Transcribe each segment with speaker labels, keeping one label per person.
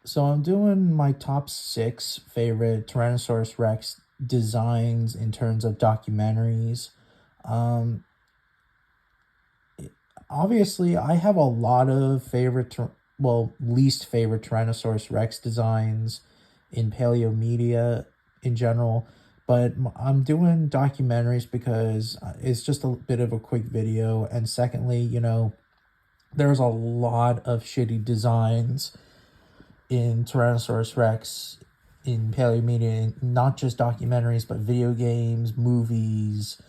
Speaker 1: So I'm doing my top 6 favorite Tyrannosaurus Rex designs in terms of documentaries. Um, Obviously, I have a lot of least favorite Tyrannosaurus Rex designs in paleo media in general, but I'm doing documentaries because it's just a bit of a quick video, and secondly, there's a lot of shitty designs in Tyrannosaurus Rex in paleo media, not just documentaries, but video games, movies,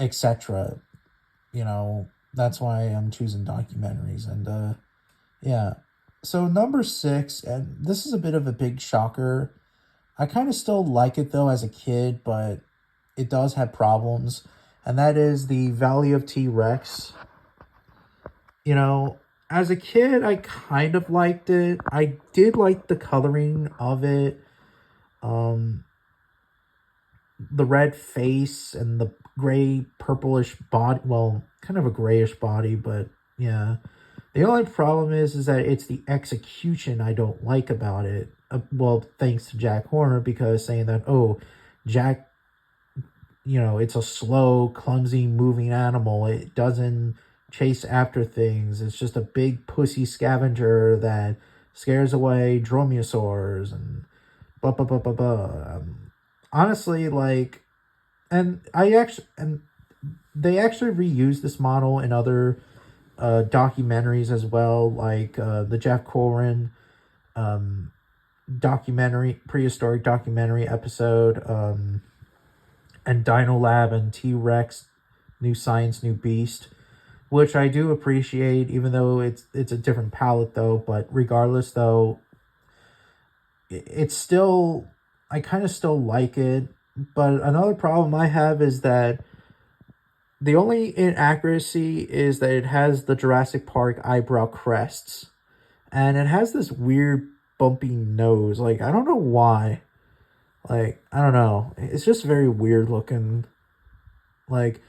Speaker 1: etc. That's why I'm choosing documentaries. And yeah. So number 6, and this is a bit of a big shocker. I kind of still like it though as a kid, but it does have problems. And that is the Valley of T Rex. You know, as a kid, I kind of liked it. I did like the coloring of it. Um, the red face and the gray purplish body. Well, kind of a grayish body, but yeah. The only problem is that it's the execution I don't like about it. Well, thanks to Jack Horner, because saying that, oh, Jack, it's a slow, clumsy moving animal. It doesn't chase after things. It's just a big pussy scavenger that scares away dromaeosaurs and blah blah blah blah blah. Honestly, like, and they actually reuse this model in other documentaries as well, like the Jeff Corin um, documentary, prehistoric documentary episode, and Dino Lab and T Rex, New Science, New Beast, which I do appreciate, even though it's a different palette though. But regardless, though, it's still, I kind of still like it. But another problem I have is that the only inaccuracy is that it has the Jurassic Park eyebrow crests, and it has this weird bumpy nose. Like, I don't know why. Like, I don't know. It's just very weird looking. Like,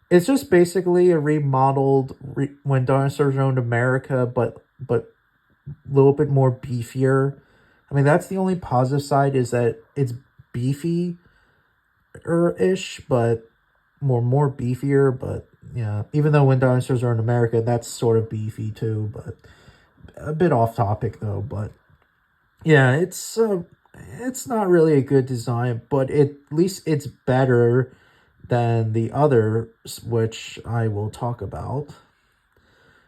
Speaker 1: it's just basically a remodeled when dinosaurs roamed America, but a little bit more beefier. I mean, that's the only positive side, is that it's beefy ish, but more beefier. But yeah, even though when dinosaurs are in America, that's sort of beefy too. But a bit off topic though. But yeah, it's not really a good design, but at least it's better than the others, which I will talk about.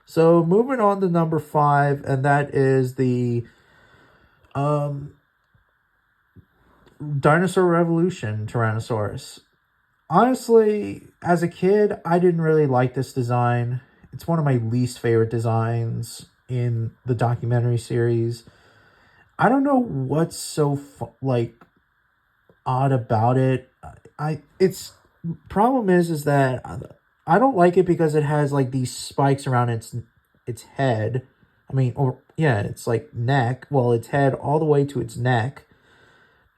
Speaker 1: So moving on to number 5, and that is the um Dinosaur Revolution Tyrannosaurus. Honestly, as a kid, I didn't really like this design. It's one of my least favorite designs in the documentary series. I don't know what's so like odd about it. I it's problem is that I don't like it because it has like these spikes around its head. I mean, or yeah, it's like neck. Well, its head all the way to its neck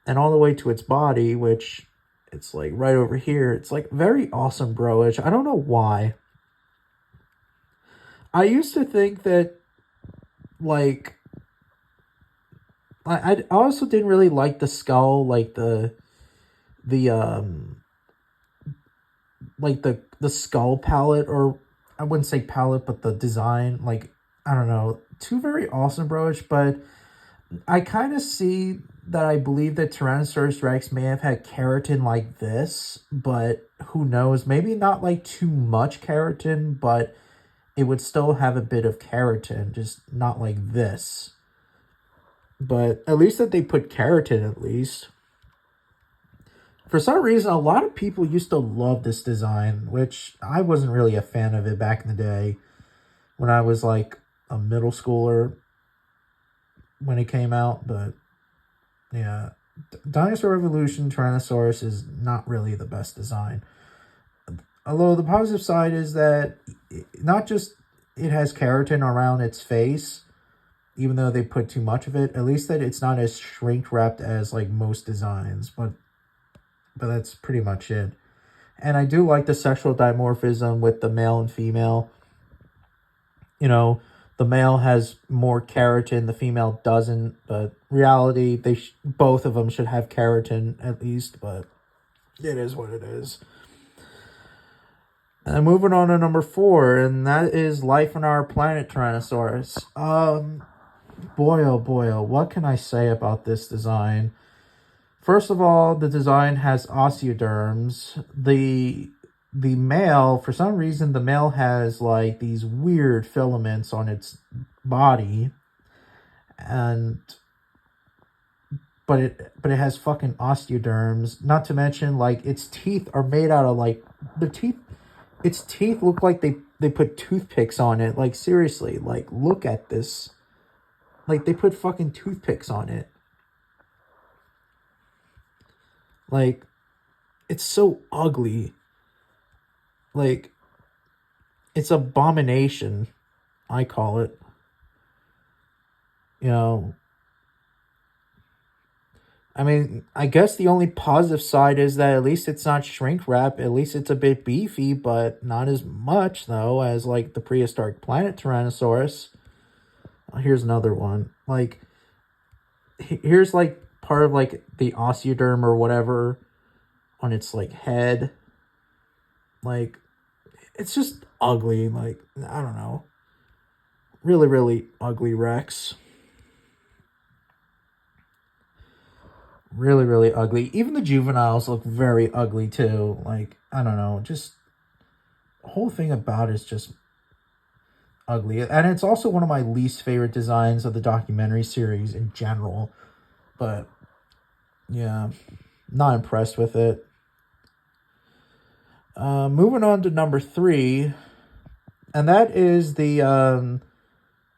Speaker 1: and all the way to its body, which it's like right over here. It's like very awesome broish. I don't know why. I used to think that, like, I also didn't really like the skull, like the the skull palette, or I wouldn't say palette, but the design. Like, I don't know, two very awesome broish, but I kind of see that. I believe that Tyrannosaurus Rex may have had keratin like this, but who knows? Maybe not like too much keratin, but it would still have a bit of keratin, just not like this. But at least that they put keratin, at least. For some reason, a lot of people used to love this design, which I wasn't really a fan of it back in the day when I was like a middle schooler when it came out. But yeah, Dinosaur Revolution Tyrannosaurus is not really the best design. Although the positive side is that not just it has keratin around its face, even though they put too much of it, at least that it's not as shrink wrapped as like most designs. But that's pretty much it. And I do like the sexual dimorphism with the male and female. You know, the male has more keratin, the female doesn't. But reality, both of them should have keratin at least. But it is what it is. And moving on to number 4, and that is Life on Our Planet Tyrannosaurus. Boy, oh boy, oh, what can I say about this design? First of all, the design has osteoderms. The male, for some reason, the male has like these weird filaments on its body, and but it has fucking osteoderms. Not to mention, like, its teeth are made out of like its teeth look like they put toothpicks on it. Like, seriously, like, look at this. Like, they put fucking toothpicks on it. Like, it's so ugly. Like, it's abomination, I call it. You know, I mean, I guess the only positive side is that at least it's not shrink wrap. At least it's a bit beefy, but not as much, though, as, like, the Prehistoric Planet Tyrannosaurus. Here's another one. Like, here's, like, part of, like, the osteoderm or whatever on its, like, head. Like, it's just ugly. Like, I don't know. Really, really ugly Rex. Really, really ugly. Even the juveniles look very ugly, too. Like, I don't know. Just, the whole thing about it is just ugly. And it's also one of my least favorite designs of the documentary series in general. But, yeah, not impressed with it. Moving on to number 3. And that is the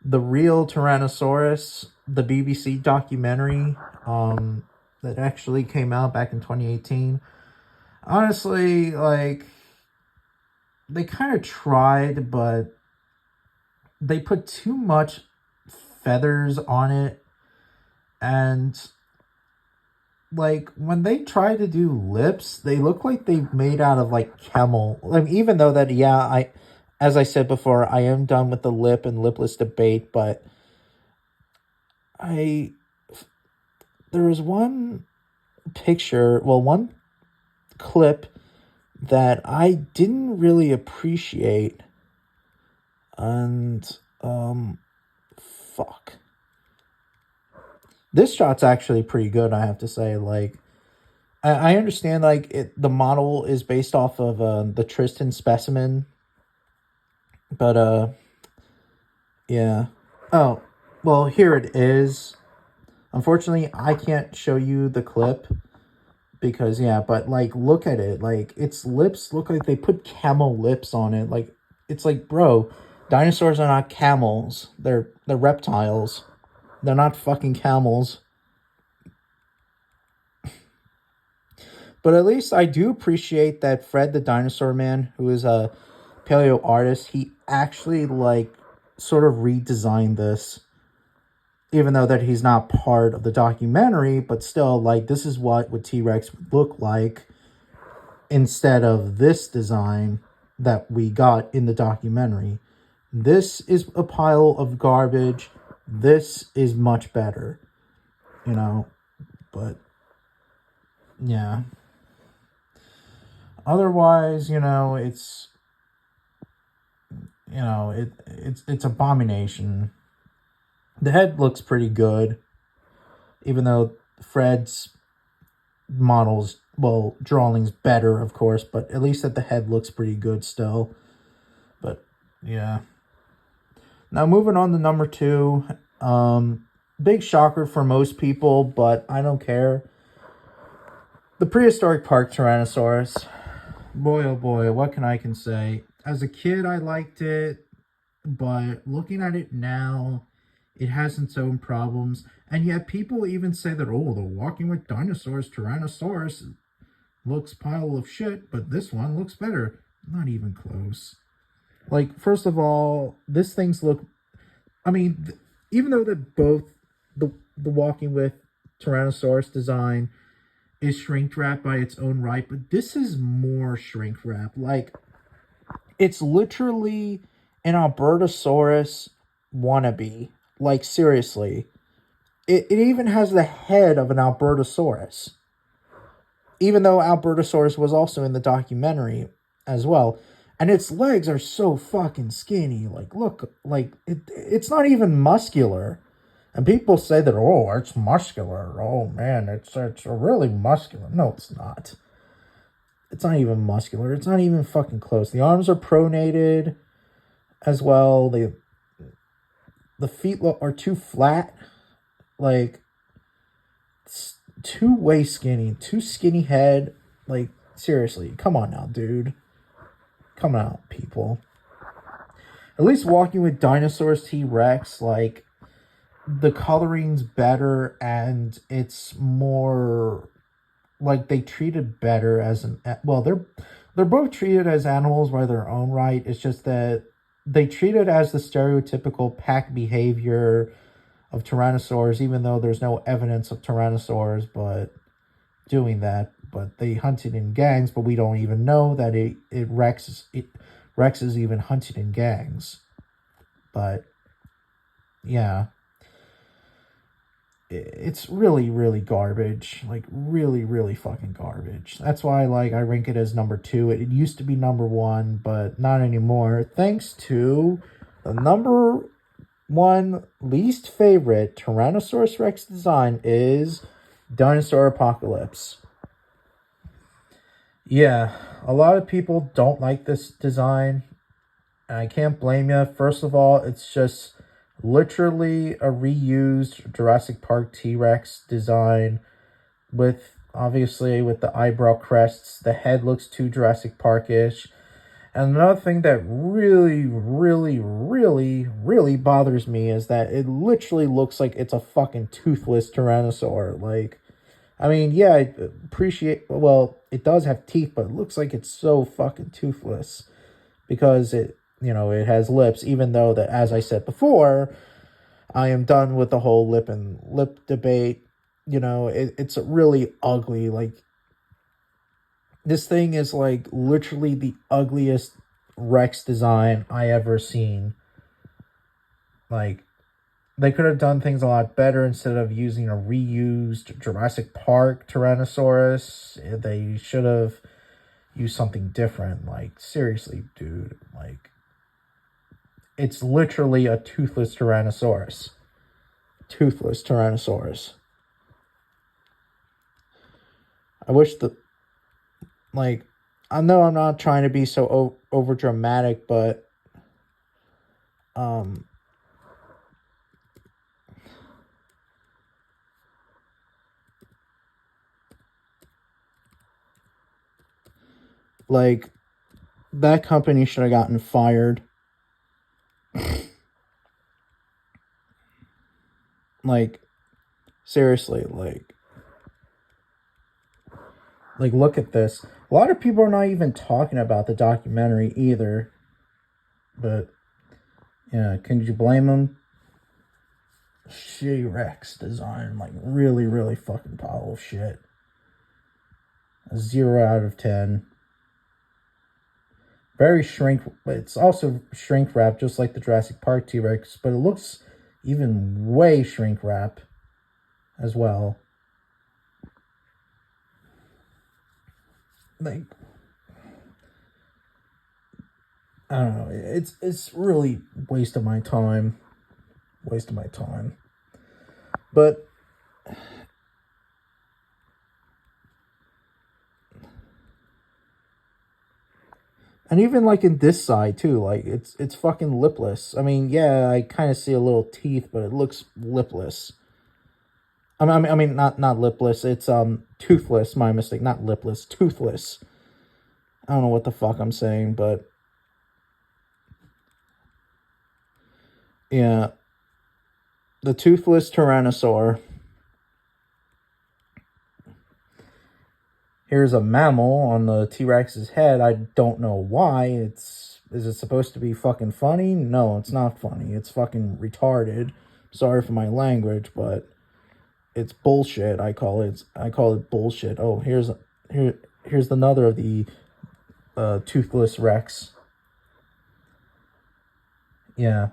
Speaker 1: real Tyrannosaurus, the BBC documentary. That actually came out back in 2018. Honestly, like, they kind of tried, but they put too much feathers on it. And, like, when they try to do lips, they look like they made out of, like, camel. Like, even though that, yeah, as I said before, I am done with the lip and lipless debate, but there was one picture, well, one clip that I didn't really appreciate, and fuck, this shot's actually pretty good, I have to say. Like, I understand, like, the model is based off of the Tristan specimen, but yeah. Oh, well, here it is. Unfortunately, I can't show you the clip because, yeah, but, like, look at it. Like, its lips look like they put camel lips on it. Like, it's like, bro, dinosaurs are not camels. They're reptiles. They're not fucking camels. But at least I do appreciate that Fred the Dinosaur Man, who is a paleo artist, he actually, like, sort of redesigned this. Even though that he's not part of the documentary, but still, like, this is what T-Rex would look like instead of this design that we got in the documentary. This is a pile of garbage. This is much better, you know, but, yeah. Otherwise, you know, it's abomination. The head looks pretty good, even though Fred's models, well, drawing's better, of course, but at least that the head looks pretty good still. But, yeah. Now, moving on to number 2. Big shocker for most people, but I don't care. The Prehistoric Park Tyrannosaurus. Boy, oh boy, what can I say? As a kid, I liked it, but looking at it now, it has its own problems, and yet people even say that, oh, the Walking with Dinosaurs Tyrannosaurus looks pile of shit, but this one looks better. Not even close. Like, first of all, this thing's look, I mean, even though that both the Walking with Tyrannosaurus design is shrink wrap by its own right, but this is more shrink wrap. Like, it's literally an Albertosaurus wannabe. Like, seriously. It even has the head of an Albertosaurus. Even though Albertosaurus was also in the documentary as well. And its legs are so fucking skinny. Like, look, like, it's not even muscular. And people say that, oh, it's muscular. Oh, man, it's really muscular. No, it's not. It's not even muscular. It's not even fucking close. The arms are pronated as well. The feet are too flat. Like, it's too way skinny. Too skinny head. Like, seriously. Come on now, dude. Come on, people. At least walking with Dinosaurs T-Rex, like, the coloring's better and it's more like they treated better as an well, they're both treated as animals by their own right. It's just that they treat it as the stereotypical pack behavior of tyrannosaurs, even though there's no evidence of tyrannosaurs but doing that. But they hunted in gangs, but we don't even know that Rex is even hunted in gangs. But yeah, it's really, really garbage. Like, really, really fucking garbage. That's why, like, I rank it as number 2. It used to be number 1, but not anymore. Thanks to the number 1 least favorite Tyrannosaurus Rex design is Dinosaur Apocalypse. Yeah, a lot of people don't like this design. And I can't blame you. First of all, it's just literally a reused Jurassic Park T-Rex design with, obviously, with the eyebrow crests. The head looks too Jurassic Park-ish. And another thing that really, really, really, really bothers me is that it literally looks like it's a fucking toothless Tyrannosaur. Like, I mean, yeah, I appreciate, well, it does have teeth, but it looks like it's so fucking toothless because it has lips, even though that, as I said before, I am done with the whole lip debate. It's really ugly. Like, this thing is like literally the ugliest Rex design I ever seen. Like, they could have done things a lot better instead of using a reused Jurassic Park Tyrannosaurus. They should have used something different. Like, seriously, dude. Like, it's literally a toothless Tyrannosaurus. Toothless Tyrannosaurus. I wish like, I know I'm not trying to be so over dramatic, but like, that company should have gotten fired. Like, seriously, like, look at this. A lot of people are not even talking about the documentary either. But, yeah, can you blame them? Shitty Rex design. Like, really, really fucking pile of shit. A 0 out of 10. Very it's also shrink wrap, just like the Jurassic Park T-Rex, but it looks even way shrink wrap as well. Like, I don't know. It's really waste of my time. Waste of my time. But and even like in this side too, like it's fucking lipless. I mean, yeah, I kind of see a little teeth, but it looks lipless. I mean, not lipless. It's toothless. My mistake. Not lipless. Toothless. I don't know what the fuck I'm saying, but yeah, the toothless Tyrannosaur. Here's a mammal on the T-Rex's head. I don't know why. Is it supposed to be fucking funny? No, it's not funny. It's fucking retarded. Sorry for my language, but it's bullshit. I call it bullshit. Oh, here's another of the toothless Rex. Yeah.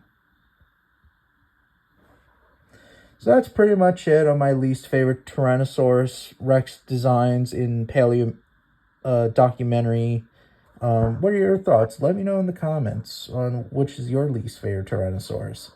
Speaker 1: So that's pretty much it on my least favorite Tyrannosaurus Rex designs in Paleo documentary. What are your thoughts? Let me know in the comments on which is your least favorite Tyrannosaurus.